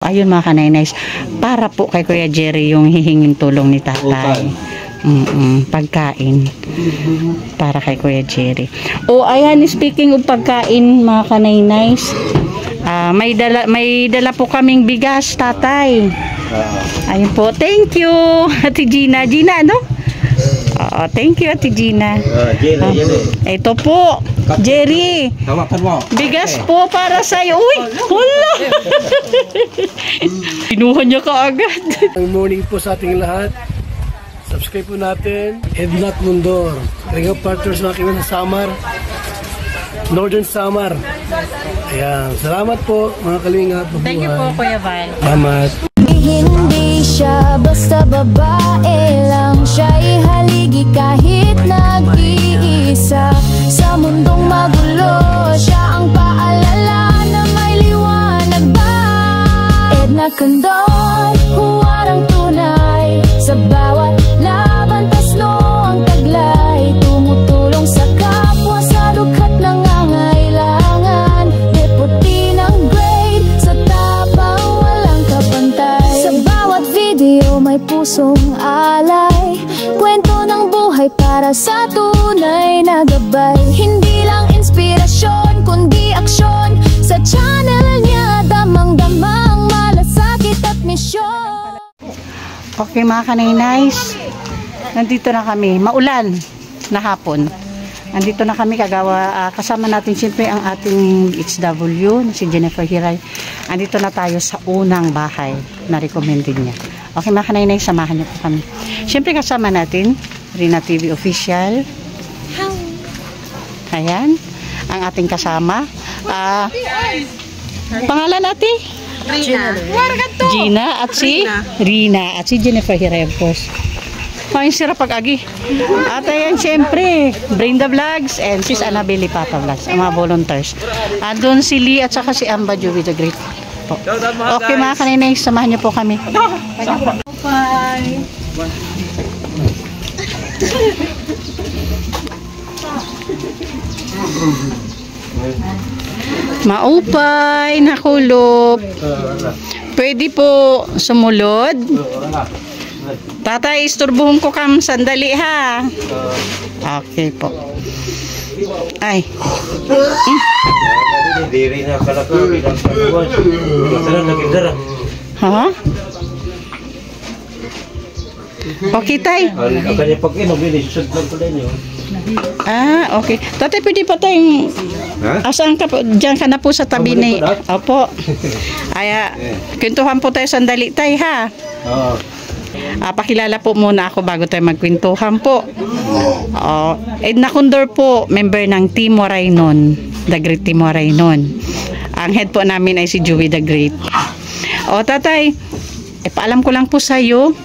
ayun mga kanainays, para po kay Kuya Jerry yung hihinging tulong ni tatay. Pagkain para kay Kuya Jerry. Ayan, speaking of pagkain mga kanainays, may dala po kaming bigas, tatay. Ayun po, thank you Ate Gina, ano? Thank you Ate Gina. Ito po Jerry, bigas po para sa'yo. Uy, wala. Kinuha niya kaagad. Good morning po sa ating lahat. Subscribe po natin. Ednat Mundor. Ring of Partners na kami sa Samar. Northern Samar. Ayan. Salamat po mga kalingap. Thank you po Kuya Val. Salamat. Hindi siya basta babae lang. Siya'y haligi kahit nag-iisa. Sa mundong magulo, siya ang paalala na may liwanag ba. Edna Condon, huwarang tunay. Sa bawat laban, tasno ang taglay. Tumutulong sa kapwa sa dughat nangangailangan. Deputy ng grade, sa tapang walang kapantay. Sa bawat video may pusong alay. Kwento ng buhay para sa tunay na gabay. Hindi lang inspirasyon, kundi aksyon. Sa channel niya, damang-damang malasakit at misyon. Okay mga kanainays, nandito na kami, maulan na hapon. Nandito na kami kasama natin siyempre ang ating HW, si Jennifer Hiray. Nandito na tayo sa unang bahay na recommended niya. Okay mga kanainays, samahan niyo po kami. Siyempre kasama natin, Rina TV Official. Ayan, ang ating kasama. Pangalan natin? Gina at si Rina at si Jennifer Hiray, of course. Ang sira pag-agi. At ayan, syempre, Brenda Vlogs and sis Annabelle Papa Vlogs, ang mga volunteers. Doon si Lee at saka si Amba Joey the Great po. Okay mga kaninay, samahan niyo po kami. Bye! Maupay, nakulop. Pwede po sumulod. Tatay, isturbuhon ko kam sandali ha. Okay po. Ay. Diri na pala ko bilang pagbuwan. Masarap na kidara. Ha? Okay, tay. Ang kanya pag-inom, susod lang pala niyo. Okay. Tatay, pwede pa tayong... Asan ka po? Diyan ka na po sa tabi ni... Opo. Ay, kwentuhan po tayo sandali, tay, ha? Oo. Pakilala po muna ako bago tayo magkwentuhan po. Edna Condor po, member ng Team Moraynon, The Great Team Moraynon. Ang head po namin ay si Joey the Great. Tatay, paalam ko lang po sa iyo.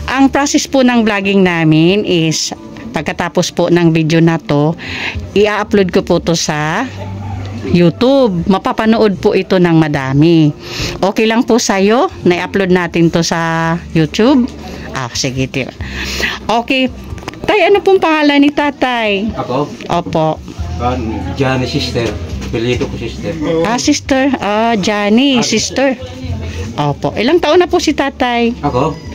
Ang process po ng vlogging namin is pagkatapos po ng video na to, i-upload ko po to sa YouTube. Mapapanood po ito ng madami. Okay lang po sa'yo na i-upload natin to sa YouTube? Sige. Okay. Tay, ano pong pangalan ni tatay? Ako? Opo. Johnny sister. Apelyido ko sister. Sister. Johnny, sister. Opo. Ilang taon na po si tatay? Ako?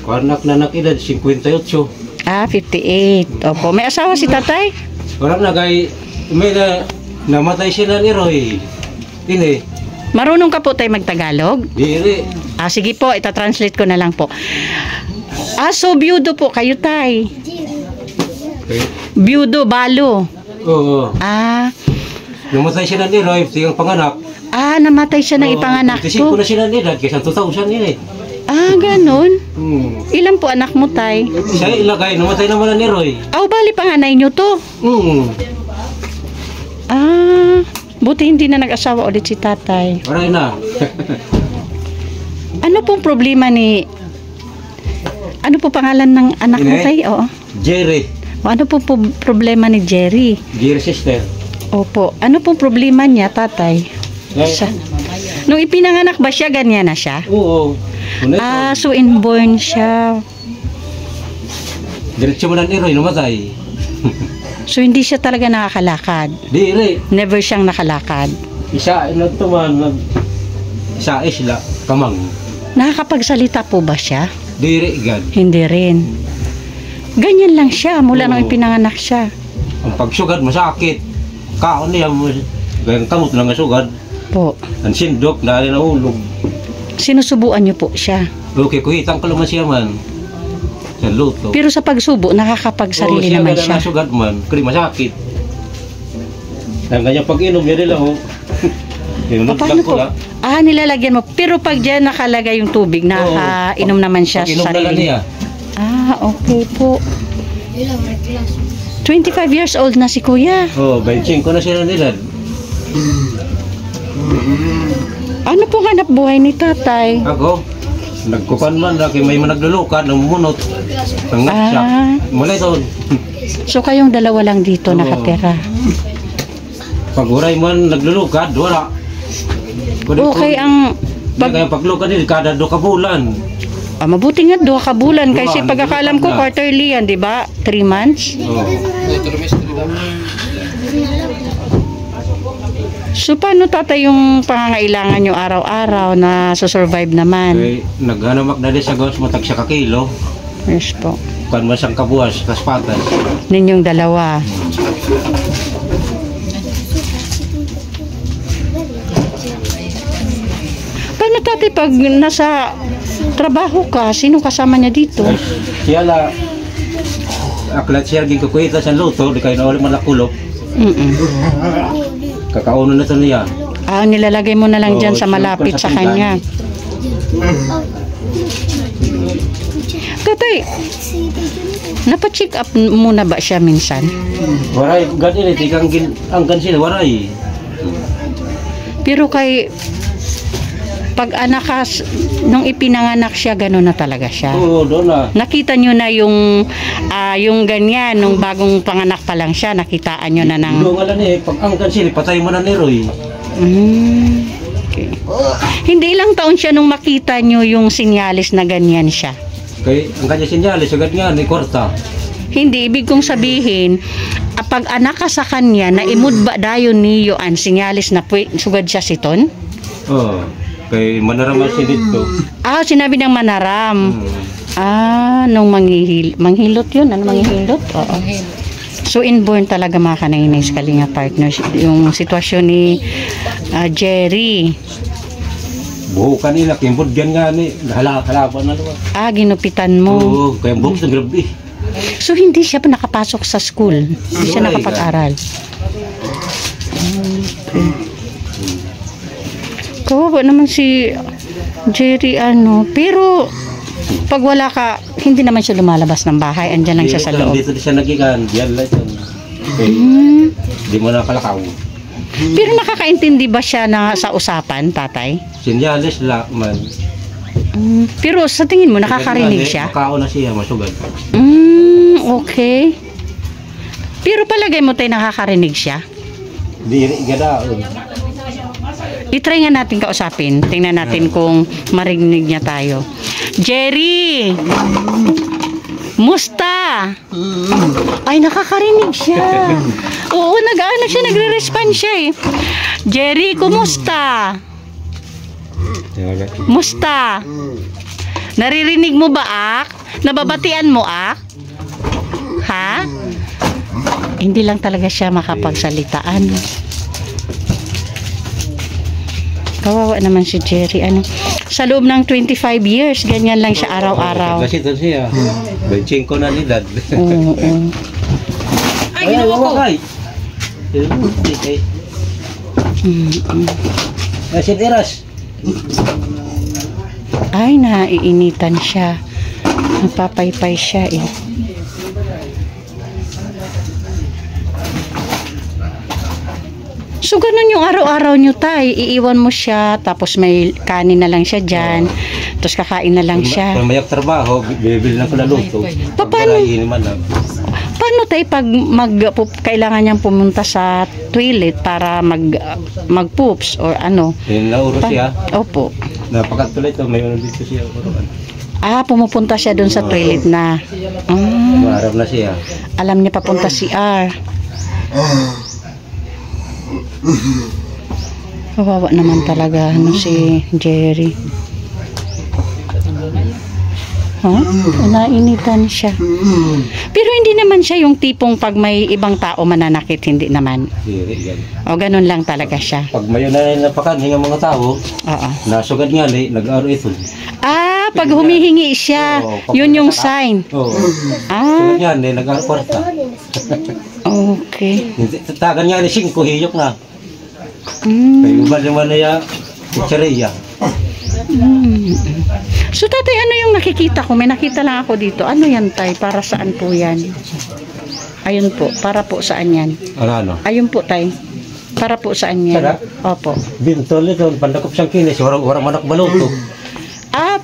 Anak na edad 58. 58. Opo. May asawa si tatay? Walang nagay, may namatay sila ni Roy. Dili. Marunong ka po tayo magtagalog? Dili. Sige po, ita-translate ko na lang po. So byudo po kayo, tay. Byudo, balo. Oo. Namatay sila ni Roy, sigang panganak. Namatay siya ng ipanganak ko. po. Na sila ni edad, kaysa 2,000 nila eh. Ganun. Ilan po anak mo, tay? Siya ilagay, namatay naman ni Roy. Bali panganay nyo to. Buti hindi na nag-asawa ulit si tatay. Maray na. Ano pong problema ni... Ano po pangalan ng anak mo, tay? Jerry. Ano po problema ni Jerry? Jerry sister. Opo. Ano pong problema niya, tatay? Nung ipinanganak ba siya, ganyan na siya? Oo. So inborn siya. Diretso mo na ni Roy, namatay. So hindi siya talaga nakakalakad? Dili. Never siyang nakalakad? Isa, tuman, sa isla, kamang. Nakakapagsalita po ba siya? Diri gad. Hindi rin. Ganyan lang siya mula nang Oo. ipinanganak siya. Ang pagsugad masakit. Kaon niya mo. Gayang kamot lang asugad. Po. Ang sindok na alin na ulog. Sinusubuan niyo po siya. Okay, kuhitang ka naman siya man. Sa luto. Pero sa pagsubo, nakakapagsarili naman siya. Nasugad man. Kaya masakit. Ang kanya pag-inom niya nila ho. Paano po? Nilalagyan mo. Pero pag dyan nakalagay yung tubig, nakainom naman siya Pag-inom sa na lang sarili. niya. Okay po. 25 years old na si Kuya. Oh, 25 na sila nila. Ano pong hanap buhay ni tatay? Ako, nagkupan man, laki may managlulukan, namumunot. Ang natsak. Mula ito. So kayong dalawa lang dito Oo. nakatira. Pag uray man, naglulukad, wala. Okay, ang Kaya paglukad din, kada 2 ka bulan. mabuti nga 2 ka bulan kasi Buwan, pagkakalam ko na. quarterly yan, di ba? 3 months. Oh. So paano tatay yung pangangailangan nyo araw-araw na susurvive naman? Kaya naghanamak na din sa gawas, matag siya kakilo. Yes po. Kan masang kabuas, kaspatas. Ninyong dalawa. Paano tatay pag nasa trabaho ka, sino kasama niya dito? Siya la, aklat siya, gikukuita sa luto, di kayo na ulit malakulop. Kakauno na ito niya. Nilalagay mo na lang dyan Oo, sa malapit siyempre sa sa kanya. Tatay, napacheck up muna ba siya minsan? Waray, ganyan ito, ang gansin, waray. Pero kay pag anakas, nung ipinanganak siya, gano'n na talaga siya. Oo, doon na. Nakita nyo na yung ganyan, nung bagong panganak pa lang siya, nakitaan nyo na ng... Doon nga lang eh, pag ang gansin, patay mo na ni Roy. Okay. Hindi ilang taon siya nung makita nyo yung sinyalis na ganyan siya. Kaya ang kanya sinyalis, agad nga, ni Korta. Hindi, ibig kong sabihin, pag anak ka sa kanya, na imudba dayon niyo ang sinyalis na sugad siya siton? Oo, kaya manaraman siya dito. Sinabi ng manaram. Nung manghilot yun. Ano manghilot? Oo. So inborn talaga mga kanainays kalinga partners. Yung sitwasyon ni Jerry. Buhukan nila, kimbudyan nga ni, halapan na naman. Ginupitan mo. Oo, kaya buhok sa grabe. So hindi siya pa nakapasok sa school. Hindi siya nakapag-aral. Kawawa naman si Jerry pero pag wala ka, hindi naman siya lumalabas ng bahay, andyan lang siya sa loob. Dito siya nagigan, diyan lang ito. Di mo na kalakaw. Pero nakakaintindi ba siya na sa usapan, tatay? Sinyalis la man. Pero sa tingin mo, nakakarinig siya? Makaon na siya, masugad. Okay. Pero palagay mo tayo nakakarinig siya? Diri gadaon. I-try nga natin kausapin. Tingnan natin kung marinig niya tayo. Jerry! Musta? Ay, nakakarinig siya. Oo, nag-ano siya, nagre-respond siya eh. Jerry, kumusta? Musta? Naririnig mo ba, Ak? Nababatian mo, Ak? Ha? Hindi lang talaga siya makapagsalitaan. Kawawa naman si Jerry. Sa loob ng 25 years, ganyan lang siya araw-araw. Kasi ito siya. Benching ko na nilad. Oo. Ay, ginawa ko. Ay, sitiras. Ay, naiinitan siya. Nagpapaypay siya eh. So, ganun yung araw-araw nyo, tay. Iiwan mo siya, tapos may kanin na lang siya dyan, tapos kakain na lang siya. Kung mayak trabaho, bibili na ko na luto. Paano tay pag kailangan niyang pumunta sa toilet para mag-poops or ano? Nauro siya. Opo. Napakatuloy ito, may dito siya. Pumupunta siya doon sa toilet na. Maharap na siya. Alam niya papunta si R. Kawawa naman talaga si Jerry. Nainitan siya. Pero hindi naman siya yung tipong pag may ibang tao mananakit, hindi naman. O ganun lang talaga siya. Pag mayo na napakan ng mga tao, nasugad nga nag-aro ito. Pag humihingi siya, yun yung sign. Sugad nga nag-aro kwarta. Okay. Tagan nga 5 hiyok na. Kayo ba naman na ya kutsariya. So tatay, ano yung nakikita ko? May nakita lang ako dito. Ano yan, tay? Para saan po yan? Ayun po. Para po saan yan? Ano? Ayun po, tay. Para po saan yan? Sada? Opo. Bintol ito. Pandakop siyang kinis. Warang manak baluto.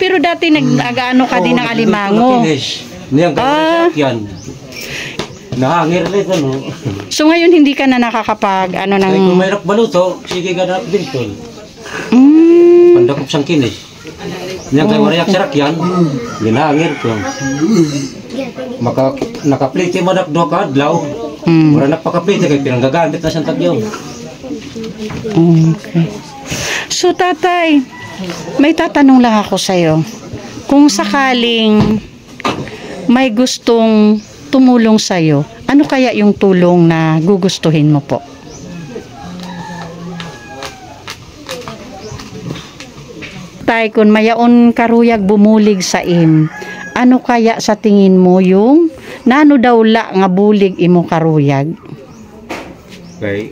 Pero dati nag-ano ka din ng alimango. Niyang gawin yan. Nahangir rin ito, no? So ngayon hindi ka na nakakapag ano ng... Kung mayroon baluto, sige ka na bintol. Pandakop siyang kinis. Niyang kayo mariyak siya yan, ginahangir ko. Nakaplite mo na doon ka, adlaw. Wala napakaplite kayo, pinanggagamit na siyang tagyaw. Okay. So tatay, may tatanong lang ako sa'yo. Kung sakaling may gustong tumulong sa'yo, ano kaya yung tulong na gugustuhin mo po? Tay, kung mayaon karuyag bumulig sa im, ano kaya sa tingin mo yung nano daw la nga bulig imo karuyag? Okay.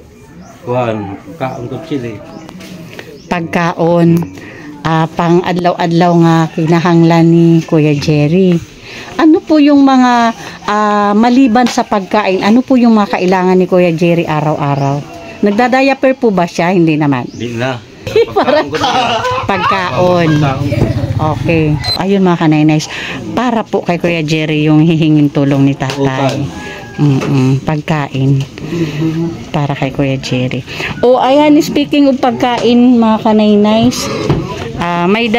Kuhan, kaon ko sila. Pagkaon, pang adlaw-adlaw nga kinahanglan ni Kuya Jerry. Ano po yung mga maliban sa pagkain, ano po yung mga kailangan ni Kuya Jerry araw-araw? Nagdadiaper po ba siya? Hindi naman. Hindi na. Pagkaon. Okay. Ayun mga kanay-nice. Para po kay Kuya Jerry yung hihingin tulong ni tatay. Pagkain. Para kay Kuya Jerry. Ayan, speaking of pagkain mga kanay-nice, may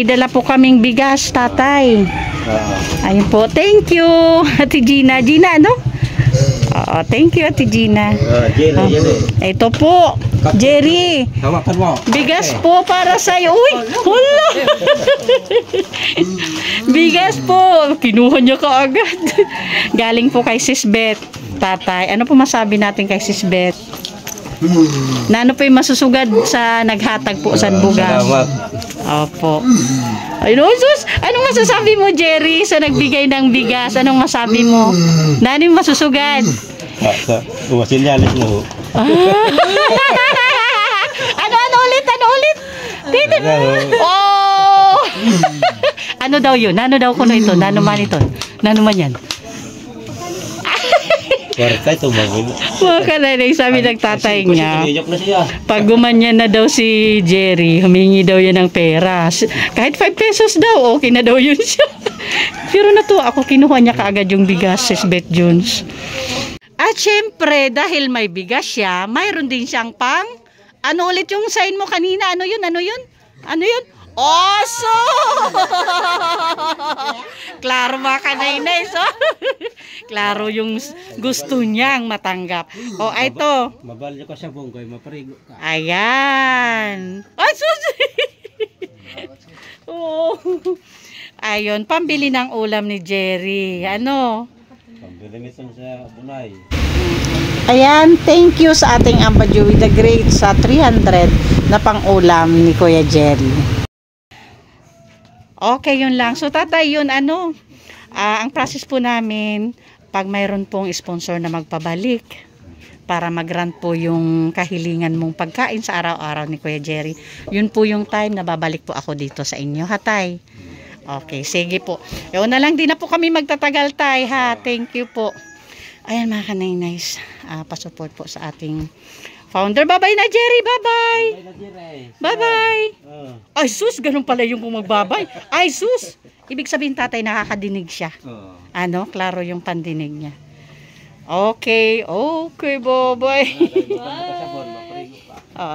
dala po kaming bigas, tatay. Ayun po. Thank you, Ate Gina. Gina, ano? Thank you, Ate Gina. Jerry. Ito po, Jerry. Hawakan mo. Bigas po para sa'yo. Uy! Hala! Bigas po. Kinuha niya kaagad. Galing po kay Sis Beth, tatay. Ano po masabi natin kay Sis Beth? Na ano po yung masusugad sa naghatag po sa bugas? Salamat. Opo. Ayun, sus! Anong masasabi mo, Jerry, sa nagbigay ng bigas? Anong masabi mo? Na ano yung masusugad? Umasinyalis mo. Ano ulit? Oh! Ano daw yun? Ano daw kuno ito? Nano man ito? Nano man yan? Kwarta ito mga Mga kanay, sabi ng tatay niya, pag gumanyan na daw si Jerry, humingi daw yan ng pera. Kahit 5 pesos daw, okay na daw yun siya. Pero natuwa ako, kinuha niya kaagad yung bigas, Sis Beth Jones. At syempre, dahil may bigas siya, mayroon din siyang pang, ano ulit yung sign mo kanina? Ano yun? Oso! Klaro mga kanay-nay, so. Klaro yung gusto niyang matanggap. Ito. Mabalyo ka sa bonggoy, maparigo ka. Ayan. Sus! Ayun, pambili ng ulam ni Jerry. Ano? Pambili nito sa bunay. Ayan, thank you sa ating Amba Joey the Great sa 300 na pang-ulam ni Kuya Jerry. Okay, yun lang. So, tatay, yun, ang process po namin, pag mayroon pong sponsor na magpabalik, para mag-grant po yung kahilingan mong pagkain sa araw-araw ni Kuya Jerry, yun po yung time na babalik po ako dito sa inyo, ha, tay? Okay, sige po. Yun na lang, di na po kami magtatagal, tay, ha? Thank you po. Ayan, mga kanay-nice, pasupport po sa ating founder. Bye-bye na, Jerry. Bye-bye. Bye-bye. Ay, sus. Ganun pala yung kung magbabay. Ay, sus. Ibig sabihin, tatay, nakakadinig siya. Klaro yung pandinig niya. Okay. Okay, bye-bye.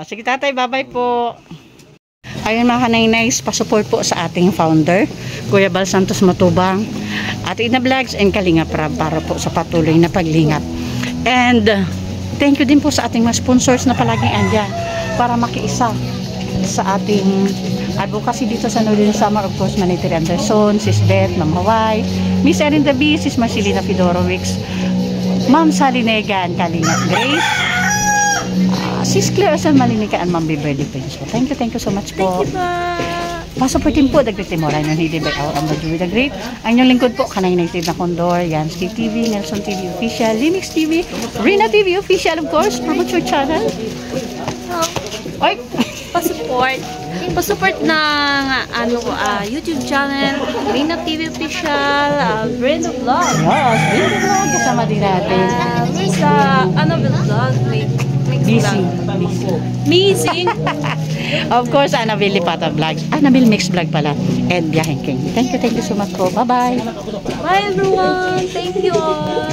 Sige, tatay. Bye-bye po. Ayun, mga kanay-nice, pasupport po sa ating founder, Kuya Bal Santos Matubang, Ate Ina Vlogs, and Kalinga Prab, para po sa patuloy na paglingap. And thank you din po sa ating mga sponsors na palaging andyan. para makiisa sa ating advocacy dito sa Northern Samar. Of course, Manitiri Anderson, Sis Beth, Ma'am Hawaii, Miss Erin Dabi, Sis Marcelina Fedorovics, Ma'am Sally Negan, Kalingat Grace, Sis Claire Asal Malinika, and Ma'am Beverly Prince. Thank you so much po. Thank you po. Pasuportin po, The Great Timoray, na hindi by our Ambadjuri The Great. Ang inyong lingkod po, Kanay Native na Condor, Yansky TV, Nelson TV Official, Limix TV, Rina TV Official, of course, promote your channel. Oy! Pasupport ng YouTube channel, Rina TV Official, Brenda Vlog. Yes, Brenda Vlog, kasama din natin. Sa Vlog, Missing. Of course, Annabelle Lipata Vlog, Annabelle Mix Vlog pala, and Biyaheng King. Thank you so much po. Bye-bye. Bye everyone. Thank you all.